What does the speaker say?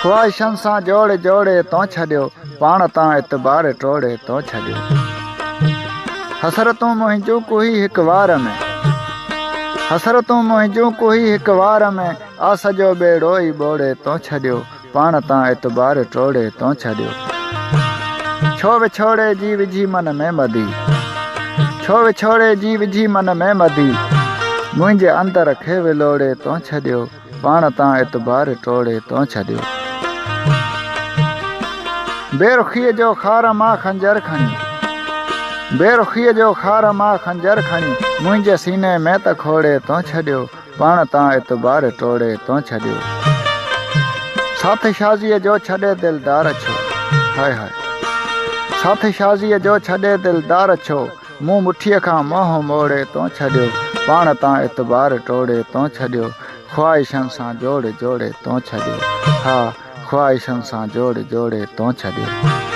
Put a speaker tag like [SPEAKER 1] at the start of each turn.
[SPEAKER 1] ख्वाहिशनि सां जोड़े जोड़े तो छॾियो, पाण तां एतबार टोड़े तो छॾियो। हसरतूं मुंहिंजूं कोई हिकु वार में, हसरतूं मुंहिंजूं कोई हिकु वार में, आ सॼो ॿेड़ो ई ॿोड़े तो छॾियो, पाण तां एतबार टोड़े तो छॾियो। छो विछोड़े जी विझी मन में मदी, छो विछोड़े जी विझी मन में मदी, मुंहिंजे अंदर खे विलोड़े तो छॾियो, पाण तां एतबार टोड़े तो छॾियो। बेरुखीअ जो खार मां खंजर खणी, बेरुखीअ जो खार मां खंजर खणी, मुंहिंजे सीने में त खोड़े तो छॾियो, पाण तां एतबार टोड़े तो छॾियो। साथ शाज़ीअ जो छॾे दिलदार छो, हाय हाय, साथ शाज़ीअ जो छॾे दिलदार छो, मूं मुठीअ खां मोह मोड़े तो छॾियो, पाण तां एतबार टोड़े तो छॾियो। ख्वाहिशनि सां जोड़े जोड़े तो छॾियो, हा ख्वाहिशनि सां जोड़े जोड़े तो छॾियो।